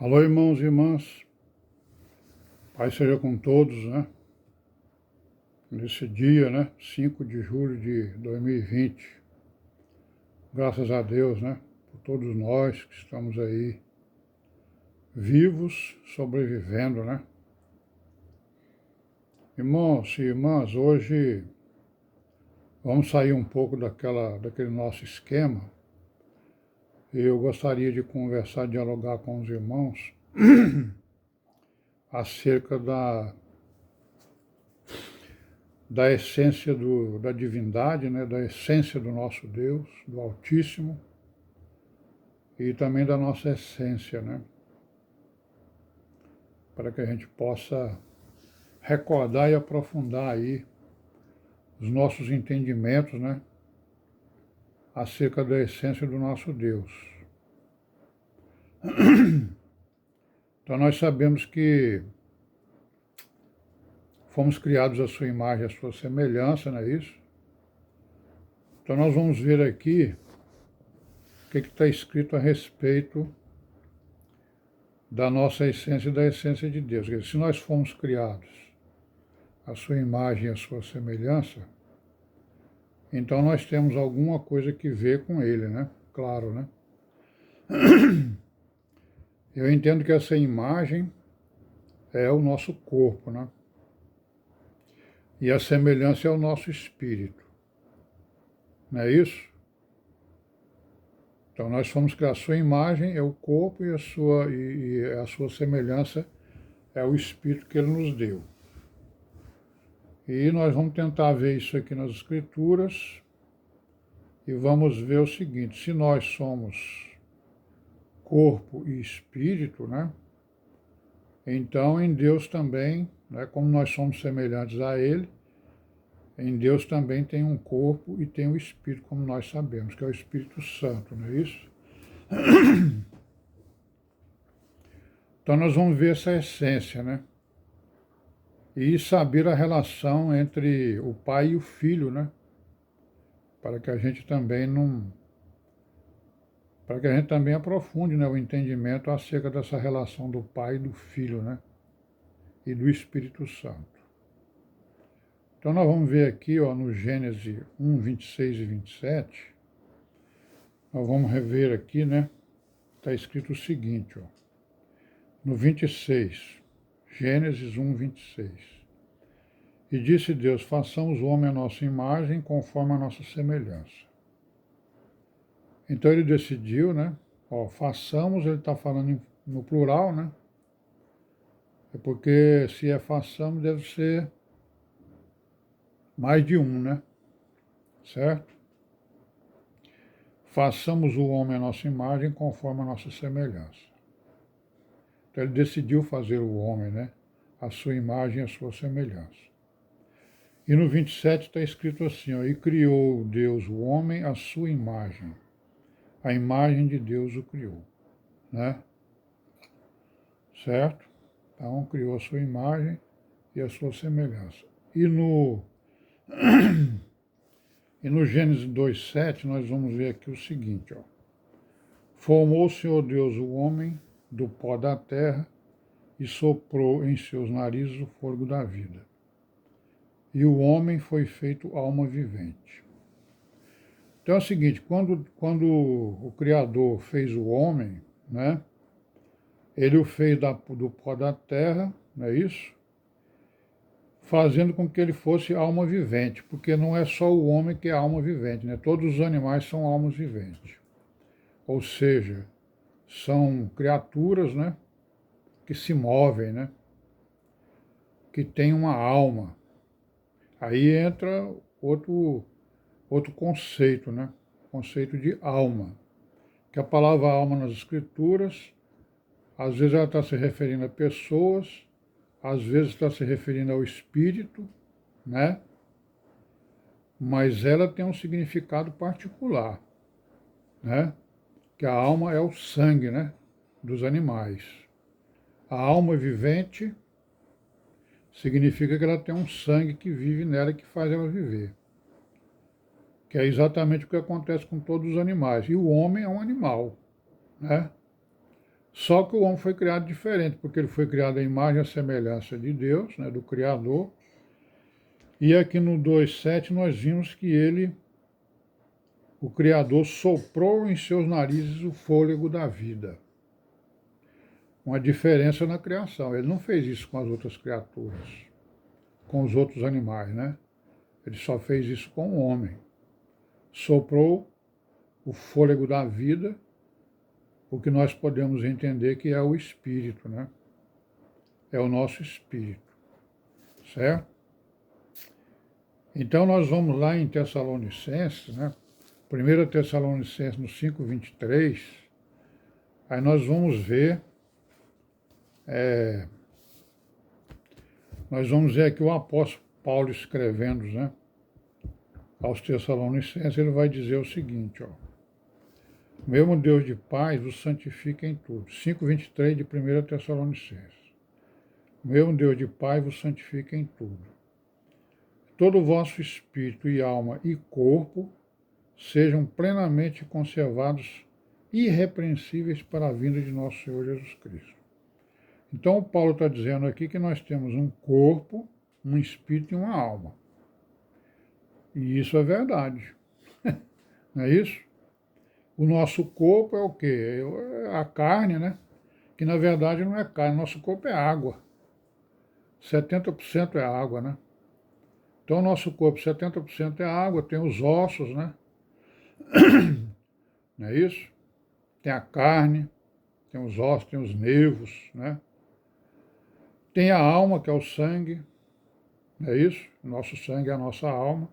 Alô, irmãos e irmãs, Pai seja com todos, né? Nesse dia, né? 5 de julho de 2020. Graças a Deus, né? Por todos nós que estamos aí vivos, sobrevivendo, né? Irmãos e irmãs, hoje vamos sair um pouco daquele nosso esquema. Eu gostaria de conversar, dialogar com os irmãos acerca da essência da divindade, né, da essência do nosso Deus, do Altíssimo, e também da nossa essência, né, para que a gente possa recordar e aprofundar aí os nossos entendimentos, né, acerca da essência do nosso Deus. Então nós sabemos que fomos criados à sua imagem e à sua semelhança, não é isso? Então nós vamos ver aqui o que está escrito a respeito da nossa essência e da essência de Deus. Quer dizer, se nós fomos criados à sua imagem e à sua semelhança, então nós temos alguma coisa que ver com ele, né? Claro, né? Eu entendo que essa imagem é o nosso corpo, né? E a semelhança é o nosso espírito. Não é isso? Então nós fomos criados, a sua imagem é o corpo e a sua semelhança é o espírito que ele nos deu. E nós vamos tentar ver isso aqui nas Escrituras e vamos ver o seguinte: se nós somos corpo e espírito, né? Então em Deus também, né, como nós somos semelhantes a Ele, em Deus também tem um corpo e tem um espírito, como nós sabemos, que é o Espírito Santo, não é isso? Então nós vamos ver essa essência, né? E saber a relação entre o Pai e o Filho, né? Para que a gente também para que a gente também aprofunde, né, o entendimento acerca dessa relação do Pai e do Filho, né? E do Espírito Santo. Então nós vamos ver aqui, ó, no Gênesis 1, 26 e 27, nós vamos rever aqui, né? Está escrito o seguinte, ó, no 26, Gênesis 1, 26. E disse Deus: façamos o homem à nossa imagem, conforme a nossa semelhança. Então ele decidiu, né? Ó, façamos, ele está falando no plural, né? É porque se é façamos, deve ser mais de um, né? Certo? Façamos o homem à nossa imagem, conforme a nossa semelhança. Então ele decidiu fazer o homem, né? A sua imagem e a sua semelhança. E no 27 está escrito assim, ó, e criou Deus o homem à sua imagem. A imagem de Deus o criou, né? Certo? Então criou a sua imagem e a sua semelhança. E no Gênesis 2:7 nós vamos ver aqui o seguinte, ó. Formou o Senhor Deus o homem do pó da terra e soprou em seus narizes o fôlego da vida. E o homem foi feito alma vivente. Então é o seguinte, quando o Criador fez o homem, né? Ele o fez do pó da terra, não é isso? Fazendo com que ele fosse alma vivente, porque não é só o homem que é alma vivente, né? Todos os animais são almas viventes. Ou seja, são criaturas, né, que se movem, né, que têm uma alma. Aí entra outro conceito, né, conceito de alma. Que a palavra alma nas Escrituras, às vezes ela está se referindo a pessoas, às vezes está se referindo ao espírito, né, mas ela tem um significado particular, né, que a alma é o sangue, né, dos animais. A alma vivente significa que ela tem um sangue que vive nela e que faz ela viver. Que é exatamente o que acontece com todos os animais. E o homem é um animal, né? Só que o homem foi criado diferente, porque ele foi criado à imagem e à semelhança de Deus, né, do Criador. E aqui no 2,7 nós vimos que ele, o Criador, soprou em seus narizes o fôlego da vida. Uma diferença na criação. Ele não fez isso com as outras criaturas, com os outros animais, né? Ele só fez isso com o homem. Soprou o fôlego da vida, o que nós podemos entender que é o espírito, né? É o nosso espírito, certo? Então nós vamos lá em Tessalonicenses, né? 1 Tessalonicenses no 5:23, aí nós vamos ver, aqui o apóstolo Paulo escrevendo, né? Aos Tessalonicenses, ele vai dizer o seguinte, ó. O mesmo Deus de paz vos santifica em tudo. 5:23 de 1 Tessalonicenses. O mesmo Deus de paz vos santifica em tudo. Todo o vosso espírito e alma e corpo sejam plenamente conservados irrepreensíveis para a vinda de nosso Senhor Jesus Cristo. Então, Paulo está dizendo aqui que nós temos um corpo, um espírito e uma alma. E isso é verdade. Não é isso? O nosso corpo é o quê? É a carne, né? Que na verdade não é carne, nosso corpo é água. 70% é água, né? Então, o nosso corpo, 70% é água, tem os ossos, né? Não é isso? Tem a carne, tem os ossos, tem os nervos, né? Tem a alma, que é o sangue, não é isso? O nosso sangue é a nossa alma.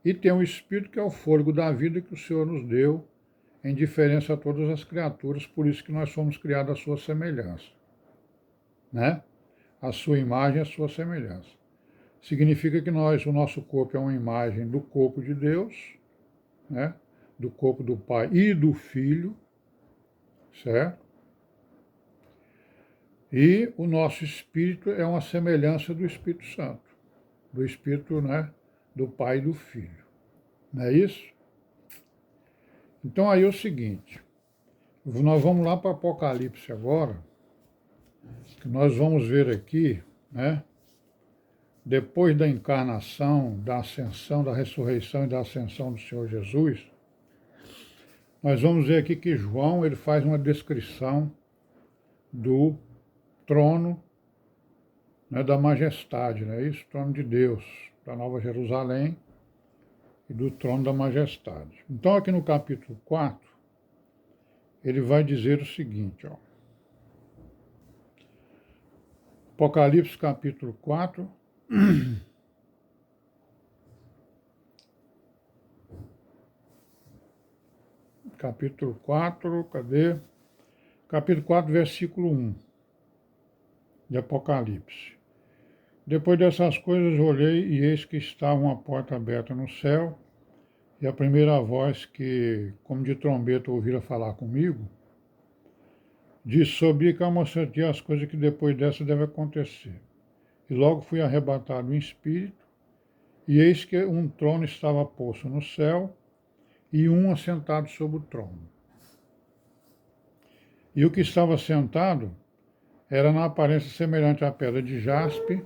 E tem o espírito, que é o fôlego da vida que o Senhor nos deu, em diferença a todas as criaturas, por isso que nós fomos criados à sua semelhança, né? A sua imagem e a sua semelhança. Significa que o nosso corpo é uma imagem do corpo de Deus, né? Do corpo do Pai e do Filho, certo? E o nosso espírito é uma semelhança do Espírito Santo, do Espírito, né, do Pai e do Filho. Não é isso? Então aí é o seguinte, nós vamos lá para Apocalipse agora, que nós vamos ver aqui, né, depois da encarnação, da ascensão, da ressurreição e da ascensão do Senhor Jesus, nós vamos ver aqui que João ele faz uma descrição do trono, né, da majestade, não é isso? Trono de Deus, da Nova Jerusalém e do trono da majestade. Então aqui no capítulo 4, ele vai dizer o seguinte, ó. Apocalipse capítulo 4, capítulo 4, cadê? Capítulo 4, versículo 1 de Apocalipse. Depois dessas coisas olhei e eis que estava uma porta aberta no céu, e a primeira voz que, como de trombeta, ouvira falar comigo, disse: sobre calma-te as coisas que depois dessa devem acontecer. E logo fui arrebatado em espírito, e eis que um trono estava posto no céu, e um assentado sobre o trono. E o que estava sentado era na aparência semelhante à pedra de jaspe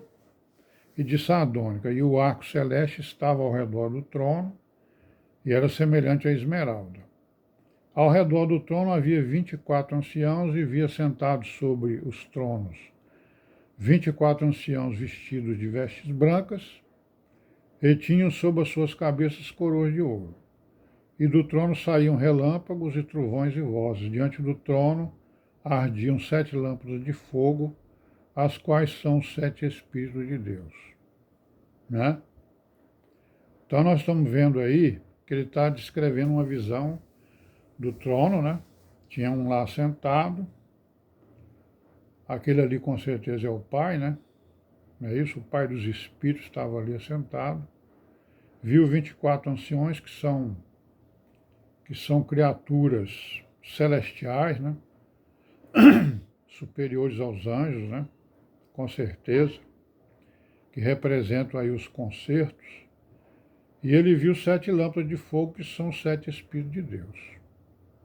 e de sardônica, e o arco celeste estava ao redor do trono, e era semelhante à esmeralda. Ao redor do trono havia 24 anciãos, e via sentados sobre os tronos 24 anciãos vestidos de vestes brancas, e tinham sobre as suas cabeças coroas de ouro. E do trono saíam relâmpagos e trovões e vozes. Diante do trono ardiam 7 lâmpadas de fogo, as quais são 7 Espíritos de Deus. Né? Então nós estamos vendo aí que ele está descrevendo uma visão do trono, né? Tinha um lá sentado, aquele ali com certeza é o Pai, né? Não é isso? O Pai dos Espíritos estava ali assentado. Viu 24 anciões que são criaturas celestiais, né? Superiores aos anjos, né? Com certeza, que representam aí os concertos. E ele viu 7 lâmpadas de fogo, que são 7 Espíritos de Deus.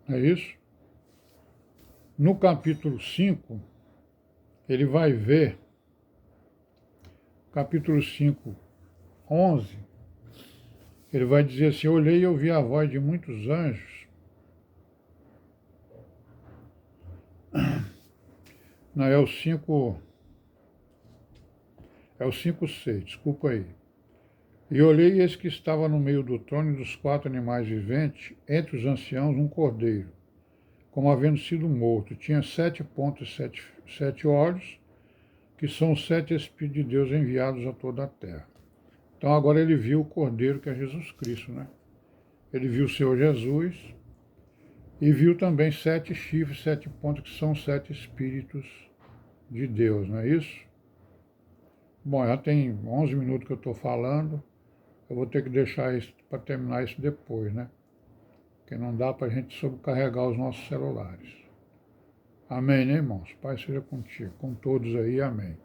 É isso? No capítulo 5, ele vai ver, capítulo 5, 11, ele vai dizer assim: olhei e ouvi a voz de muitos anjos. Não, é o 5, é o 5:6, desculpa aí. E olhei e eis que estava no meio do trono e dos 4 animais viventes, entre os anciãos, um cordeiro, como havendo sido morto. Tinha 7 pontas e 7 olhos, que são os 7 Espíritos de Deus enviados a toda a terra. Então agora ele viu o cordeiro, que é Jesus Cristo, né? Ele viu o Senhor Jesus e viu também 7 chifres, 7 pontas, que são 7 Espíritos de Deus, não é isso? Bom, já tem 11 minutos que eu estou falando. Eu vou ter que deixar isso para terminar isso depois, né? Porque não dá para a gente sobrecarregar os nossos celulares. Amém, né, irmãos? Pai seja contigo, com todos aí, amém.